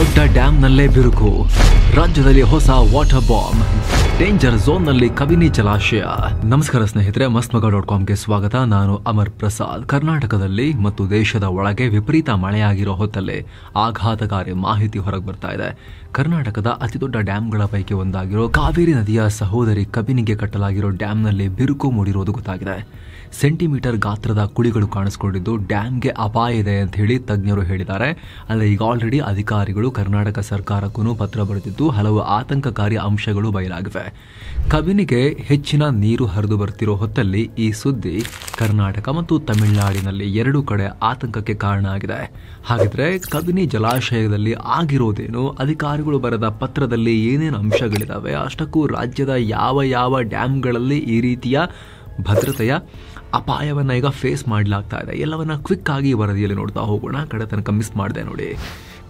ದೊಡ್ಡ ಡ್ಯಾಂನಲ್ಲೇ ಬಿರುಕು, ರಾಜ್ಯದಲ್ಲಿ ಹೊಸ ವಾಟರ್ ಬಾಂಬ್, ಡೇಂಜರ್ ಝೋನ್ನಲ್ಲಿ ಕಬಿನಿ ಜಲಾಶಯ. ನಮಸ್ಕಾರ ಸ್ನೇಹಿತರೆ, mastmaga.comಗೆ ಸ್ವಾಗತ. ನಾನು ಅಮರ್ ಪ್ರಸಾದ್. ಕರ್ನಾಟಕದಲ್ಲಿ ಮತ್ತು ದೇಶದ ಒಳಗೆ ವಿಪರೀತ ಮಳೆಯಾಗಿರೋ ಹೊತ್ತಲ್ಲೇ ಆಘಾತಕಾರಿ ಮಾಹಿತಿ ಹೊರಗೆ ಬರ್ತಾ ಇದೆ. ಕರ್ನಾಟಕದ ಅತಿದೊಡ್ಡ ಡ್ಯಾಂಗಳ ಪೈಕಿ ಒಂದಾಗಿರೋ ಕಾವೇರಿ ನದಿಯ ಸಹೋದರಿ ಕಬಿನಿಗೆ ಕಟ್ಟಲಾಗಿರೋ ಡ್ಯಾಂನಲ್ಲಿ ಬಿರುಕು ಮೂಡಿರೋದು ಗೊತ್ತಾಗಿದೆ. ಸೆಂಟಿಮೀಟರ್ ಗಾತ್ರದ ಕುಳಿಗಳು ಕಾಣಿಸಿಕೊಂಡಿದ್ದು ಡ್ಯಾಂಗೆ ಅಪಾಯ ಇದೆ ಅಂತ ಹೇಳಿ ತಜ್ಞರು ಹೇಳಿದ್ದಾರೆ. ಆದರೆ ಈಗ ಆಲ್ರೆಡಿ ಅಧಿಕಾರಿಗಳು ಕರ್ನಾಟಕ ಸರ್ಕಾರಕ್ಕೂ ಪತ್ರ ಬರೆದಿದ್ದು ಹಲವು ಆತಂಕಕಾರಿ ಅಂಶಗಳು ಬಯಲಾಗಿವೆ. ಕಬಿನಿಗೆ ಹೆಚ್ಚಿನ ನೀರು ಹರಿದು ಬರ್ತಿರೋ ಹೊತ್ತಲ್ಲಿ ಈ ಸುದ್ದಿ ಕರ್ನಾಟಕ ಮತ್ತು ತಮಿಳುನಾಡಿನಲ್ಲಿ ಎರಡು ಕಡೆ ಆತಂಕಕ್ಕೆ ಕಾರಣ ಆಗಿದೆ. ಹಾಗಿದ್ರೆ ಕಬಿನಿ ಜಲಾಶಯದಲ್ಲಿ ಆಗಿರೋದೇನು, ಅಧಿಕಾರಿಗಳು ಬರೆದ ಪತ್ರದಲ್ಲಿ ಏನೇನು ಅಂಶಗಳಿದಾವೆ, ಅಷ್ಟಕ್ಕೂ ರಾಜ್ಯದ ಯಾವ ಯಾವ ಡ್ಯಾಂಗಳಲ್ಲಿ ಈ ರೀತಿಯ ಭದ್ರತೆಯ ಅಪಾಯವನ್ನು ಈಗ ಫೇಸ್ ಮಾಡಲಾಗ್ತಾ ಇದೆ, ಎಲ್ಲವನ್ನ ಕ್ವಿಕ್ ಆಗಿ ವರದಿಯಲ್ಲಿ ನೋಡ್ತಾ ಹೋಗೋಣ. ಕಡೆ ತನಕ ಮಿಸ್ ಮಾಡಿದೆ ನೋಡಿ.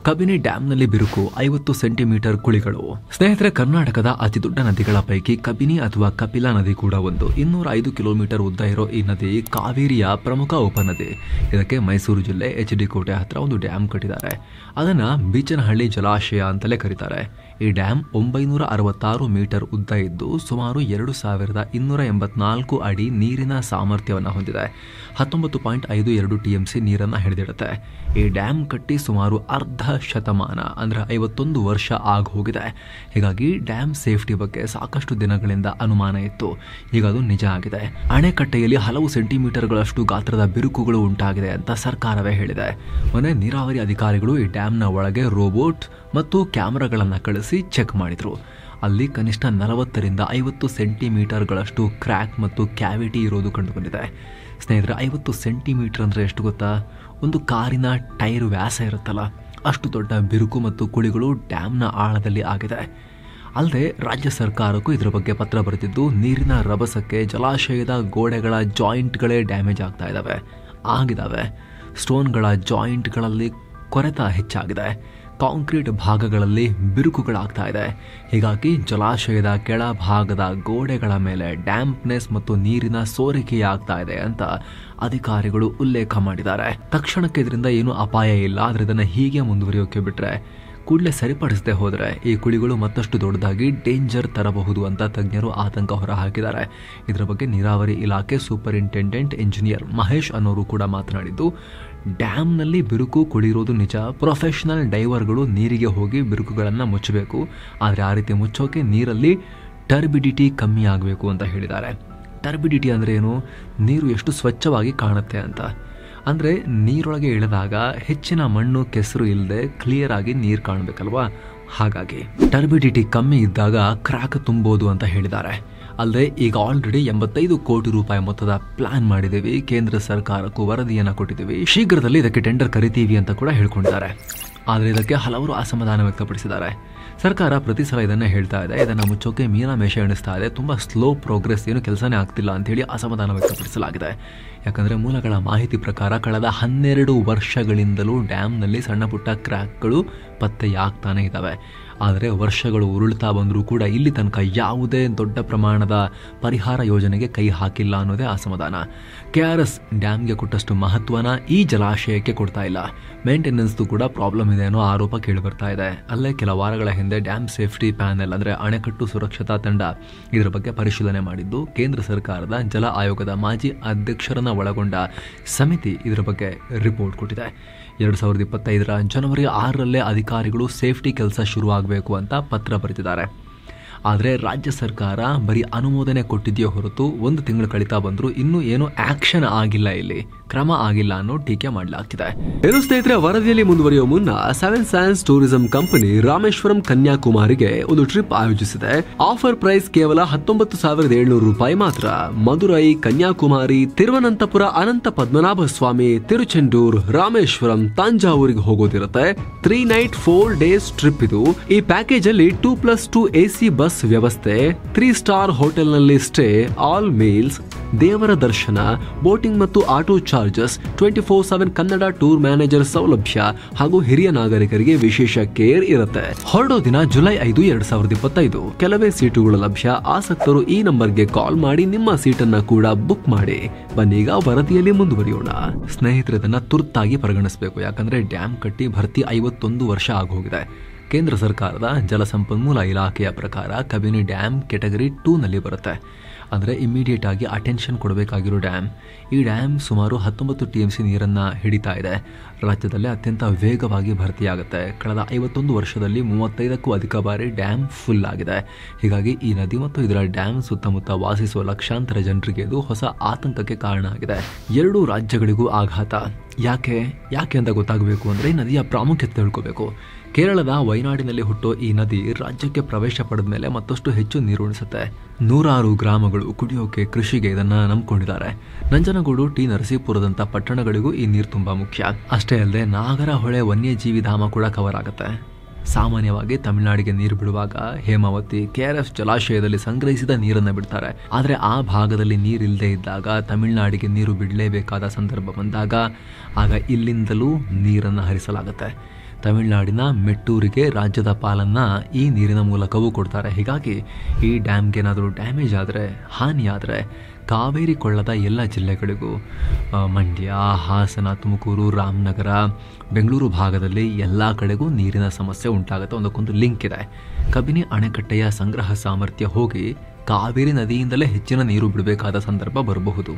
ಕಬಿನಿ ಡ್ಯಾಂನಲ್ಲಿ ಬಿರುಕು, 50 ಸೆಂಟಿಮೀಟರ್ ಕುಳಿಗಳು. ಸ್ನೇಹಿತರೆ, ಕರ್ನಾಟಕದ ಅತಿ ದೊಡ್ಡ ನದಿಗಳ ಪೈಕಿ ಕಬಿನಿ ಅಥವಾ ಕಪಿಲಾ ನದಿ ಕೂಡ ಒಂದು. 205 ಕಿಲೋಮೀಟರ್ ಉದ್ದ ಇರೋ ಈ ನದಿ ಕಾವೇರಿಯ ಪ್ರಮುಖ ಉಪನದಿ. ಇದಕ್ಕೆ ಮೈಸೂರು ಜಿಲ್ಲೆ HD ಕೋಟೆ ಹತ್ರ ಒಂದು ಡ್ಯಾಮ್ ಕಟ್ಟಿದ್ದಾರೆ. ಅದನ್ನ ಬೀಚನಹಳ್ಳಿ ಜಲಾಶಯ ಅಂತಲೇ ಕರೀತಾರೆ. ಈ ಡ್ಯಾಮ್ 966 ಮೀಟರ್ ಉದ್ದ ಇದ್ದು ಸುಮಾರು 2284 ಅಡಿ ನೀರಿನ ಸಾಮರ್ಥ್ಯವನ್ನು ಹೊಂದಿದೆ. 19.52 TMC ನೀರನ್ನು ಹಿಡಿದಿಡುತ್ತೆ. ಈ ಡ್ಯಾಮ್ ಕಟ್ಟಿ ಸುಮಾರು ಅರ್ಧ ಶತಮಾನ ಅಂದ್ರೆ 51 ವರ್ಷ ಆಗ ಹೋಗಿದೆ. ಹೀಗಾಗಿ ಡ್ಯಾಮ್ ಸೇಫ್ಟಿ ಬಗ್ಗೆ ಸಾಕಷ್ಟು ದಿನಗಳಿಂದ ಅನುಮಾನ ಇತ್ತು. ಈಗ ಅದು ನಿಜ ಆಗಿದೆ. ಅಣೆಕಟ್ಟೆಯಲ್ಲಿ ಹಲವು ಸೆಂಟಿಮೀಟರ್ಗಳಷ್ಟು ಗಾತ್ರದ ಬಿರುಕುಗಳು ಉಂಟಾಗಿದೆ ಅಂತ ಸರ್ಕಾರವೇ ಹೇಳಿದೆ. ಮೊನ್ನೆ ನೀರಾವರಿ ಅಧಿಕಾರಿಗಳು ಈ ಡ್ಯಾಮ್ನ ಒಳಗೆ ರೋಬೋಟ್ ಮತ್ತು ಕ್ಯಾಮೆರಾಗಳನ್ನು ಕಳಿಸಿ ಚೆಕ್ ಮಾಡಿದ್ರು. ಅಲ್ಲಿ ಕನಿಷ್ಠ 40ರಿಂದ 50 ಸೆಂಟಿಮೀಟರ್ಗಳಷ್ಟು ಕ್ರ್ಯಾಕ್ ಮತ್ತು ಕ್ಯಾವಿಟಿ ಇರೋದು ಕಂಡುಬಂದಿದೆ. ಸ್ನೇಹಿತರೆ, 50 ಸೆಂಟಿಮೀಟರ್ ಅಂದರೆ ಎಷ್ಟು ಗೊತ್ತಾ? ಒಂದು ಕಾರಿನ ಟೈರ್ ವ್ಯಾಸ ಇರುತ್ತಲ್ಲ, ಅಷ್ಟು ದೊಡ್ಡ ಬಿರುಕು ಮತ್ತು ಕುಳಿಗಳು ಡ್ಯಾಮ್ನ ಆಳದಲ್ಲಿ ಆಗಿದೆ. ಅಲ್ಲದೆ ರಾಜ್ಯ ಸರ್ಕಾರಕ್ಕೂ ಇದರ ಬಗ್ಗೆ ಪತ್ರ ಬರೆದಿದ್ದು ನೀರಿನ ರಭಸಕ್ಕೆ ಜಲಾಶಯದ ಗೋಡೆಗಳ ಜಾಯಿಂಟ್ಗಳೇ ಡ್ಯಾಮೇಜ್ ಆಗ್ತಾ ಆಗಿದ್ದಾವೆ. ಸ್ಟೋನ್ಗಳ ಜಾಯಿಂಟ್ಗಳಲ್ಲಿ ಕೊರೆತ ಹೆಚ್ಚಾಗಿದೆ. ಕಾಂಕ್ರೀಟ್ ಭಾಗಗಳಲ್ಲಿ ಬಿರುಕುಗಳಾಗ್ತಾ ಇದೆ. ಹೀಗಾಗಿ ಜಲಾಶಯದ ಕೆಳಭಾಗದ ಗೋಡೆಗಳ ಮೇಲೆ ಡ್ಯಾಂಪ್ನೆಸ್ ಮತ್ತು ನೀರಿನ ಸೋರಿಕೆಯಾಗ್ತಾ ಇದೆ ಅಂತ ಅಧಿಕಾರಿಗಳು ಉಲ್ಲೇಖ ಮಾಡಿದ್ದಾರೆ. ತಕ್ಷಣಕ್ಕೆ ಇದರಿಂದ ಏನೂ ಅಪಾಯ ಇಲ್ಲ, ಆದರೆ ಇದನ್ನು ಹೀಗೆ ಮುಂದುವರಿಯೋಕೆ ಬಿಟ್ರೆ, ಕೂಡಲೇ ಸರಿಪಡಿಸದೆ ಹೋದರೆ ಈ ಕುಳಿಗಳು ಮತ್ತಷ್ಟು ದೊಡ್ಡದಾಗಿ ಡೇಂಜರ್ ತರಬಹುದು ಅಂತ ತಜ್ಞರು ಆತಂಕ ಹೊರಹಾಕಿದ್ದಾರೆ. ಇದರ ಬಗ್ಗೆ ನೀರಾವರಿ ಇಲಾಖೆ ಸೂಪರಿಂಟೆಂಡೆಂಟ್ ಇಂಜಿನಿಯರ್ ಮಹೇಶ್ ಅನ್ನೋರು ಕೂಡ ಮಾತನಾಡಿದ್ದು, ಡ್ಯಾಮ್ನಲ್ಲಿ ಬಿರುಕು ಕುಳಿರೋದು ನಿಜ. ಪ್ರೊಫೆಷನಲ್ ಡೈವರ್ಗಳು ನೀರಿಗೆ ಹೋಗಿ ಬಿರುಕುಗಳನ್ನು ಮುಚ್ಚಬೇಕು. ಆದರೆ ಆ ರೀತಿ ಮುಚ್ಚೋಕೆ ನೀರಲ್ಲಿ ಟರ್ಬಿಡಿಟಿ ಕಮ್ಮಿ ಆಗಬೇಕು ಅಂತ ಹೇಳಿದ್ದಾರೆ. ಟರ್ಬಿಡಿಟಿ ಅಂದರೆ ಏನು? ನೀರು ಎಷ್ಟು ಸ್ವಚ್ಛವಾಗಿ ಕಾಣುತ್ತೆ ಅಂತ. ಅಂದರೆ ನೀರೊಳಗೆ ಇಳಿದಾಗ ಹೆಚ್ಚಿನ ಮಣ್ಣು ಕೆಸರು ಇಲ್ಲದೆ ಕ್ಲಿಯರ್ ಆಗಿ ನೀರು ಕಾಣಬೇಕಲ್ವಾ? ಹಾಗಾಗಿ ಟರ್ಬಿಡಿಟಿ ಕಮ್ಮಿ ಇದ್ದಾಗ ಕ್ರ್ಯಾಕ್ ತುಂಬೋದು ಅಂತ ಹೇಳಿದ್ದಾರೆ. ಅಲ್ಲದೆ ಈಗ ಆಲ್ರೆಡಿ 85 ಕೋಟಿ ರೂಪಾಯಿ ಮೊತ್ತದ ಪ್ಲಾನ್ ಮಾಡಿದ್ದೀವಿ, ಕೇಂದ್ರ ಸರ್ಕಾರಕ್ಕೂ ವರದಿಯನ್ನು ಕೊಟ್ಟಿದ್ದೀವಿ, ಶೀಘ್ರದಲ್ಲಿ ಇದಕ್ಕೆ ಟೆಂಡರ್ ಕರಿತೀವಿ ಅಂತ ಕೂಡ ಹೇಳ್ಕೊಂಡಿದ್ದಾರೆ. ಆದರೆ ಇದಕ್ಕೆ ಹಲವರು ಅಸಮಾಧಾನ ವ್ಯಕ್ತಪಡಿಸಿದ್ದಾರೆ. ಸರ್ಕಾರ ಪ್ರತಿ ಸಲ ಇದನ್ನೇ ಹೇಳ್ತಾ ಇದೆ, ಇದನ್ನು ಮುಚ್ಚೋಕೆ ಮೀನಾಮೇಷ ಎಣಿಸ್ತಾ ಇದೆ, ತುಂಬ ಸ್ಲೋ ಪ್ರೋಗ್ರೆಸ್, ಏನು ಕೆಲಸನೇ ಆಗ್ತಿಲ್ಲ ಅಂತೇಳಿ ಅಸಮಾಧಾನ ವ್ಯಕ್ತಪಡಿಸಲಾಗಿದೆ. ಯಾಕಂದರೆ ಮೂಲಗಳ ಮಾಹಿತಿ ಪ್ರಕಾರ ಕಳೆದ 12 ವರ್ಷಗಳಿಂದಲೂ ಡ್ಯಾಮ್ನಲ್ಲಿ ಸಣ್ಣ ಪುಟ್ಟ ಕ್ರ್ಯಾಕ್ಗಳು ಪತ್ತೆಯಾಗ್ತಾನೆ ಇದ್ದಾವೆ. ಆದರೆ ವರ್ಷಗಳು ಉರುಳ್ತಾ ಬಂದರೂ ಕೂಡ ಇಲ್ಲಿ ತನಕ ಯಾವುದೇ ದೊಡ್ಡ ಪ್ರಮಾಣದ ಪರಿಹಾರ ಯೋಜನೆಗೆ ಕೈ ಹಾಕಿಲ್ಲ ಅನ್ನೋದೇ ಅಸಮಾಧಾನ. KRS ಡ್ಯಾಮ್ಗೆ ಕೊಟ್ಟಷ್ಟು ಮಹತ್ವನ ಈ ಜಲಾಶಯಕ್ಕೆ ಕೊಡ್ತಾ ಇಲ್ಲ. ಮೇಂಟೆನೆನ್ಸ್ದು ಕೂಡ ಪ್ರಾಬ್ಲಮ್ ಇದೆ ಅನ್ನೋ ಆರೋಪ ಕೇಳಿಬರ್ತಾ ಇದೆ. ಅಲ್ಲೇ ಕೆಲ ವಾರಗಳ ಹಿಂದೆ ಡ್ಯಾಮ್ ಸೇಫ್ಟಿ ಪ್ಯಾನೆಲ್ ಅಂದರೆ ಅಣೆಕಟ್ಟು ಸುರಕ್ಷತಾ ತಂಡ ಇದರ ಬಗ್ಗೆ ಪರಿಶೀಲನೆ ಮಾಡಿದ್ದು, ಕೇಂದ್ರ ಸರ್ಕಾರದ ಜಲ ಆಯೋಗದ ಮಾಜಿ ಅಧ್ಯಕ್ಷರನ್ನ ಒಳಗೊಂಡ ಸಮಿತಿ ಇದರ ಬಗ್ಗೆ ರಿಪೋರ್ಟ್ ಕೊಟ್ಟಿದೆ. 2025 ಜನವರಿ 6ರಲ್ಲೇ ಅಧಿಕಾರಿಗಳು ಸೇಫ್ಟಿ ಕೆಲಸ ಶುರುವಾಗಬೇಕು ಅಂತ ಪತ್ರ ಬರೆದಿದ್ದಾರೆ. ಆದರೆ ರಾಜ್ಯ ಸರ್ಕಾರ ಬರೀ ಅನುಮೋದನೆ ಕೊಟ್ಟಿದೆಯೋ ಹೊರತು 1 ತಿಂಗಳು ಕಳೀತಾ ಬಂದರೂ ಇನ್ನೂ ಏನೂ ಆಕ್ಷನ್ ಆಗಿಲ್ಲ, ಇಲ್ಲಿ ಕ್ರಮ ಆಗಿಲ್ಲ ಅನ್ನೋ ಟೀಕೆ ಮಾಡಲಾಗ್ತಿದೆ. ಏನು ಸ್ನೇಹಿತರೆ, ವರದಿಯಲ್ಲಿ ಮುಂದುವರಿಯುವ ಮುನ್ನ 7 Sands ಟೂರಿಸಂ ಕಂಪನಿ ರಾಮೇಶ್ವರಂ ಕನ್ಯಾಕುಮಾರಿಗೆ ಒಂದು ಟ್ರಿಪ್ ಆಯೋಜಿಸಿದೆ. ಆಫರ್ ಪ್ರೈಸ್ ಕೇವಲ 19,700 ರೂಪಾಯಿ ಮಾತ್ರ. ಮದುರೈ, ಕನ್ಯಾಕುಮಾರಿ, ತಿರುವನಂತಪುರ, ಅನಂತ ಪದ್ಮನಾಭ ಸ್ವಾಮಿ, ತಿರುಚೆಂಡೂರ್, ರಾಮೇಶ್ವರಂ, ತಂಜಾವೂರಿಗೆ ಹೋಗೋದಿರುತ್ತೆ. 3 ನೈಟ್ 4 ಡೇಸ್ ಟ್ರಿಪ್ ಇದು. ಈ ಪ್ಯಾಕೇಜ್ ಅಲ್ಲಿ 2+2 AC ಬಸ್ ವ್ಯವಸ್ಥೆ, 3 ಸ್ಟಾರ್ ಹೋಟೆಲ್ ನಲ್ಲಿ ಸ್ಟೇ, ಆಲ್ ಮೀಲ್ಸ್, ದೇವರ ದರ್ಶನ, ಬೋಟಿಂಗ್ ಮತ್ತು auto charges, 24/7 Kannada tour manager ಸೌಲಭ್ಯ ಹಾಗೂ ಹಿರಿಯ ನಾಗರಿಕರಿಗೆ ವಿಶೇಷ ಕೇರ್ ಇರುತ್ತೆ. ಹೊರಡೋ ದಿನ ಜುಲೈ 5, 2025. ಕೆಲವೇ ಸೀಟುಗಳು ಲಭ್ಯ. ಆಸಕ್ತರು ಈ ನಂಬರ್ಗೆ ಕಾಲ್ ಮಾಡಿ ನಿಮ್ಮ ಸೀಟನ್ನ ಕೂಡ ಬುಕ್ ಮಾಡಿ. ಬನ್ನೀಗ ವರದಿಯಲ್ಲಿ ಮುಂದುವರಿಯೋಣ. ಸ್ನೇಹಿತರೆ, ಇದನ್ನ ತುರ್ತಾಗಿ ಪರಿಗಣಿಸಬೇಕು. ಯಾಕಂದ್ರೆ ಡ್ಯಾಮ್ ಕಟ್ಟಿ ಭರ್ತಿ 51 ವರ್ಷ ಆಗೋಗಿದೆ. ಕೇಂದ್ರ ಸರ್ಕಾರದ ಜಲಸಂಪನ್ಮೂಲ ಇಲಾಖೆಯ ಪ್ರಕಾರ ಕಬಿನಿ ಡ್ಯಾಮ್ ಕೆಟಗರಿ 2 ನಲ್ಲಿ ಬರುತ್ತೆ. ಅಂದರೆ ಇಮಿಡಿಯೇಟ್ ಆಗಿ ಅಟೆನ್ಷನ್ ಕೊಡಬೇಕಾಗಿರೋ ಡ್ಯಾಮ್. ಈ ಡ್ಯಾಮ್ ಸುಮಾರು 19 TMC ನೀರನ್ನು ಹಿಡಿತಾ ಇದೆ. ರಾಜ್ಯದಲ್ಲಿ ಅತ್ಯಂತ ವೇಗವಾಗಿ ಭರ್ತಿಯಾಗುತ್ತೆ. ಕಳೆದ 51 ವರ್ಷದಲ್ಲಿ 35ಕ್ಕೂ ಅಧಿಕ ಬಾರಿ ಡ್ಯಾಮ್ ಫುಲ್ ಆಗಿದೆ. ಹೀಗಾಗಿ ಈ ನದಿ ಮತ್ತು ಇದರ ಡ್ಯಾಮ್ ಸುತ್ತಮುತ್ತ ವಾಸಿಸುವ ಲಕ್ಷಾಂತರ ಜನರಿಗೆ ಇದು ಹೊಸ ಆತಂಕಕ್ಕೆ ಕಾರಣ ಆಗಿದೆ. ಎರಡೂ ರಾಜ್ಯಗಳಿಗೂ ಆಘಾತ. ಯಾಕೆ ಅಂತ ಗೊತ್ತಾಗಬೇಕು ಅಂದರೆ ಈ ನದಿಯ ಪ್ರಾಮುಖ್ಯತೆ ತಿಳ್ಕೋಬೇಕು. ಕೇರಳದ ವಯನಾಡಿನಲ್ಲಿ ಹುಟ್ಟೋ ಈ ನದಿ ರಾಜ್ಯಕ್ಕೆ ಪ್ರವೇಶ ಪಡೆದ ಮೇಲೆ ಮತ್ತಷ್ಟು ಹೆಚ್ಚು ನೀರು ಉಣಿಸುತ್ತೆ. ನೂರಾರು ಗ್ರಾಮಗಳು ಕುಡಿಯೋಕೆ, ಕೃಷಿಗೆ ಇದನ್ನ ನಂಬಿಕೊಂಡಿದ್ದಾರೆ. ನಂಜನಗೂಡು, ಟಿ ನರಸೀಪುರದಂತ ಪಟ್ಟಣಗಳಿಗೂ ಈ ನೀರು ತುಂಬಾ ಮುಖ್ಯ. ಅಷ್ಟೇ ಅಲ್ಲದೆ ನಾಗರಹೊಳೆ ವನ್ಯಜೀವಿ ಧಾಮ ಕೂಡ ಕವರ್ ಆಗುತ್ತೆ. ಸಾಮಾನ್ಯವಾಗಿ ತಮಿಳುನಾಡಿಗೆ ನೀರು ಬಿಡುವಾಗ ಹೇಮಾವತಿ, KRF ಜಲಾಶಯದಲ್ಲಿ ಸಂಗ್ರಹಿಸಿದ ನೀರನ್ನು ಬಿಡ್ತಾರೆ. ಆದರೆ ಆ ಭಾಗದಲ್ಲಿ ನೀರಿಲ್ಲದೆ ಇದ್ದಾಗ ತಮಿಳುನಾಡಿಗೆ ನೀರು ಬಿಡಲೇಬೇಕಾದ ಸಂದರ್ಭ ಬಂದಾಗ ಆಗ ಇಲ್ಲಿಂದಲೂ ನೀರನ್ನು ಹರಿಸಲಾಗುತ್ತೆ. ತಮಿಳುನಾಡಿನ ಮೆಟ್ಟೂರಿಗೆ ರಾಜ್ಯದ ಪಾಲನ್ನ ಈ ನೀರಿನ ಮೂಲಕವೂ ಕೊಡ್ತಾರೆ. ಹೀಗಾಗಿ ಈ ಡ್ಯಾಮ್ಗೆ ಏನಾದರೂ ಡ್ಯಾಮೇಜ್ ಆದರೆ, ಹಾನಿಯಾದರೆ ಕಾವೇರಿ ಕೊಳ್ಳದ ಎಲ್ಲ ಜಿಲ್ಲೆಗಳಿಗೂ, ಮಂಡ್ಯ, ಹಾಸನ, ತುಮಕೂರು, ರಾಮನಗರ, ಬೆಂಗಳೂರು ಭಾಗದಲ್ಲಿ ಎಲ್ಲ ಕಡೆಗೂ ನೀರಿನ ಸಮಸ್ಯೆ ಉಂಟಾಗುತ್ತೆ. ಒಂದಕ್ಕೊಂದು ಲಿಂಕ್ ಇದೆ. ಕಬಿನಿ ಅಣೆಕಟ್ಟೆಯ ಸಂಗ್ರಹ ಸಾಮರ್ಥ್ಯ ಹೋಗಿ ಕಾವೇರಿ ನದಿಯಿಂದಲೇ ಹೆಚ್ಚಿನ ನೀರು ಬಿಡಬೇಕಾದ ಸಂದರ್ಭ ಬರಬಹುದು.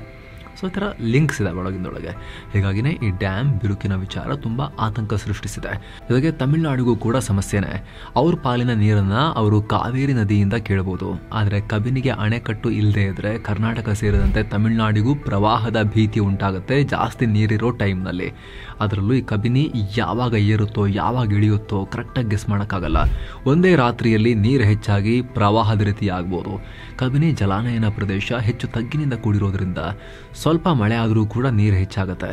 ಸೊ ಈ ಥರ ಲಿಂಕ್ಸ್ ಇದೆ ಒಳಗಿಂದೊಳಗೆ. ಹೀಗಾಗಿನೇ ಈ ಡ್ಯಾಮ್ ಬಿರುಕಿನ ವಿಚಾರ ತುಂಬ ಆತಂಕ ಸೃಷ್ಟಿಸಿದೆ. ಜೊತೆಗೆ ತಮಿಳುನಾಡಿಗೂ ಕೂಡ ಸಮಸ್ಯೆನೇ. ಅವ್ರ ಪಾಲಿನ ನೀರನ್ನು ಅವರು ಕಾವೇರಿ ನದಿಯಿಂದ ಕೇಳಬಹುದು. ಆದರೆ ಕಬಿನಿಗೆ ಅಣೆಕಟ್ಟು ಇಲ್ಲದೆ ಇದ್ದರೆ ಕರ್ನಾಟಕ ಸೇರಿದಂತೆ ತಮಿಳುನಾಡಿಗೂ ಪ್ರವಾಹದ ಭೀತಿ ಉಂಟಾಗುತ್ತೆ ಜಾಸ್ತಿ ನೀರಿರೋ ಟೈಮ್ನಲ್ಲಿ. ಅದರಲ್ಲೂ ಈ ಕಬಿನಿ ಯಾವಾಗ ಏರುತ್ತೋ ಯಾವಾಗ ಇಳಿಯುತ್ತೋ ಕರೆಕ್ಟಾಗಿ ಗೆಸ್ ಮಾಡೋಕ್ಕಾಗಲ್ಲ. ಒಂದೇ ರಾತ್ರಿಯಲ್ಲಿ ನೀರು ಹೆಚ್ಚಾಗಿ ಪ್ರವಾಹದ ರೀತಿ ಆಗ್ಬೋದು. ಕಬಿನಿ ಜಲಾನಯನ ಪ್ರದೇಶ ಹೆಚ್ಚು ತಗ್ಗಿನಿಂದ ಕೂಡಿರೋದ್ರಿಂದ ಸ್ವಲ್ಪ ಮಳೆ ಆದರೂ ಕೂಡ ನೀರು ಹೆಚ್ಚಾಗುತ್ತೆ.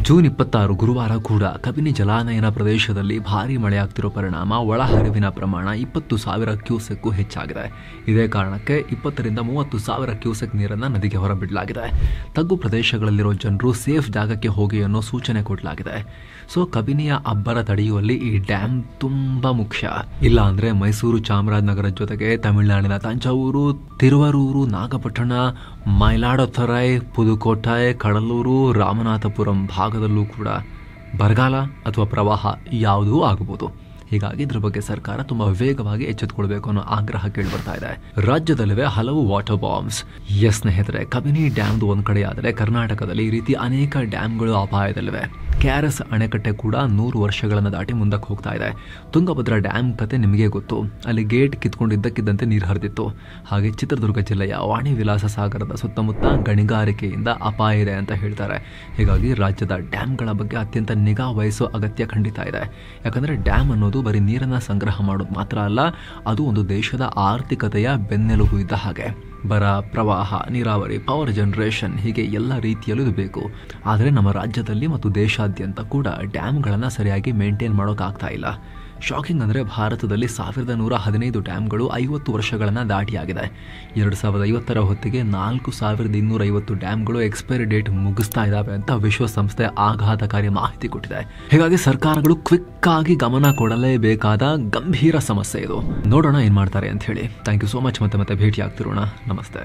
ಜೂನ್ 26 ಗುರುವಾರ ಕೂಡ ಕಬಿನಿ ಜಲಾನಯನ ಪ್ರದೇಶದಲ್ಲಿ ಭಾರೀ ಮಳೆ ಆಗ್ತಿರೋ ಪರಿಣಾಮ ಒಳಹರಿವಿನ ಪ್ರಮಾಣ 20,000 ಕ್ಯೂಸೆಕ್ ಹೆಚ್ಚಾಗಿದೆ. ಇದೇ ಕಾರಣಕ್ಕೆ 20,000 to 30,000 ಕ್ಯೂಸೆಕ್ ನೀರನ್ನು ನದಿಗೆ ಹೊರಬಿಡಲಾಗಿದೆ. ತಗ್ಗು ಪ್ರದೇಶಗಳಲ್ಲಿರೋ ಜನರು ಸೇಫ್ ಜಾಗಕ್ಕೆ ಹೋಗಿ ಅನ್ನೋ ಸೂಚನೆ ಕೊಡಲಾಗಿದೆ. ಸೊ ಕಬಿನಿಯ ಅಬ್ಬರ ತಡೆಯುವಲ್ಲಿ ಈ ಡ್ಯಾಮ್ ತುಂಬಾ ಮುಖ್ಯ. ಇಲ್ಲ ಅಂದ್ರೆ ಮೈಸೂರು, ಚಾಮರಾಜನಗರ ಜೊತೆಗೆ ತಮಿಳುನಾಡಿನ ತಂಜಾವೂರು, ತಿರುವರೂರು, ನಾಗಪಟ್ಟಣ, ಮೈಲಾಡುತುರೈ, ಪುದುಕೋಟೈ, ಕಡಲೂರು, ರಾಮನಾಥಪುರಂ ಭಾಗದಲ್ಲೂ ಕೂಡ ಬರಗಾಲ ಅಥವಾ ಪ್ರವಾಹ ಯಾವುದೂ ಆಗಬಹುದು. ಹೀಗಾಗಿ ಇದ್ರ ಬಗ್ಗೆ ಸರ್ಕಾರ ತುಂಬಾ ವೇಗವಾಗಿ ಎಚ್ಚೆತ್ತುಕೊಳ್ಬೇಕು ಅನ್ನೋ ಆಗ್ರಹ ಕೇಳಿಬರ್ತಾ ಇದೆ. ರಾಜ್ಯದಲ್ಲಿವೆ ಹಲವು ವಾಟರ್ ಬಾಂಬ್ಸ್. ಸ್ನೇಹಿತರೆ, ಕಬಿನಿ ಡ್ಯಾಮ್ದು ಒಂದ್ ಕಡೆ ಆದರೆ ಕರ್ನಾಟಕದಲ್ಲಿ ಈ ರೀತಿ ಅನೇಕ ಡ್ಯಾಮ್ಗಳು ಅಪಾಯದಲ್ಲಿವೆ. KRS ಅಣೆಕಟ್ಟೆ ಕೂಡ 100 ವರ್ಷಗಳನ್ನು ದಾಟಿ ಮುಂದಕ್ಕೆ ಹೋಗ್ತಾ ಇದೆ. ತುಂಗಭದ್ರಾ ಡ್ಯಾಮ್ ಕತೆ ನಿಮಗೆ ಗೊತ್ತು. ಅಲ್ಲಿ ಗೇಟ್ ಕಿತ್ಕೊಂಡಿದ್ದಕ್ಕಿದ್ದಂತೆ ನೀರು ಹರಿದಿತ್ತು. ಹಾಗೆ ಚಿತ್ರದುರ್ಗ ಜಿಲ್ಲೆಯ ವಾಣಿ ವಿಲಾಸ ಸಾಗರದ ಸುತ್ತಮುತ್ತ ಗಣಿಗಾರಿಕೆಯಿಂದ ಅಪಾಯ ಇದೆ ಅಂತ ಹೇಳ್ತಾರೆ. ಹೀಗಾಗಿ ರಾಜ್ಯದ ಡ್ಯಾಮ್ಗಳ ಬಗ್ಗೆ ಅತ್ಯಂತ ನಿಗಾ ವಹಿಸೋ ಅಗತ್ಯ ಖಂಡಿತ ಇದೆ. ಯಾಕಂದ್ರೆ ಡ್ಯಾಮ್ ಅನ್ನೋದು ಬರೀ ನೀರನ್ನ ಸಂಗ್ರಹ ಮಾಡೋದು ಮಾತ್ರ ಅಲ್ಲ, ಅದು ಒಂದು ದೇಶದ ಆರ್ಥಿಕತೆಯ ಬೆನ್ನೆಲುಬು ಇದ್ದ ಹಾಗೆ. ಬರ, ಪ್ರವಾಹ, ನೀರಾವರಿ, ಪವರ್ ಜನರೇಷನ್ ಹೀಗೆ ಎಲ್ಲ ರೀತಿಯಲ್ಲೂ ಇದು ಬೇಕು. ಆದರೆ ನಮ್ಮ ರಾಜ್ಯದಲ್ಲಿ ಮತ್ತು ದೇಶಾದ್ಯಂತ ಕೂಡ ಡ್ಯಾಮ್ಗಳನ್ನು ಸರಿಯಾಗಿ ಮೇಂಟೈನ್ ಮಾಡೋಕ್ಕಾಗ್ತಾ ಇಲ್ಲ. ಶಾಕಿಂಗ್ ಅಂದರೆ ಭಾರತದಲ್ಲಿ 1115 ಡ್ಯಾಮ್ಗಳು 50 ವರ್ಷಗಳನ್ನು ದಾಟಿಯಾಗಿದೆ. 2050 ಹೊತ್ತಿಗೆ 4250 ಡ್ಯಾಮ್ಗಳು ಎಕ್ಸ್ಪೈರಿ ಡೇಟ್ ಮುಗಿಸ್ತಾ ಇದ್ದಾವೆ ಅಂತ ವಿಶ್ವಸಂಸ್ಥೆ ಆಘಾತಕಾರಿ ಮಾಹಿತಿ ಕೊಟ್ಟಿದೆ. ಹೀಗಾಗಿ ಸರ್ಕಾರಗಳು ಕ್ವಿಕ್ ಆಗಿ ಗಮನ ಕೊಡಲೇಬೇಕಾದ ಗಂಭೀರ ಸಮಸ್ಯೆ ಇದು. ನೋಡೋಣ ಏನ್ ಮಾಡ್ತಾರೆ ಅಂತ ಹೇಳಿ. Thank you so much. ಮತ್ತೆ ಭೇಟಿ ಆಗ್ತಿರೋಣ. ನಮಸ್ತೆ.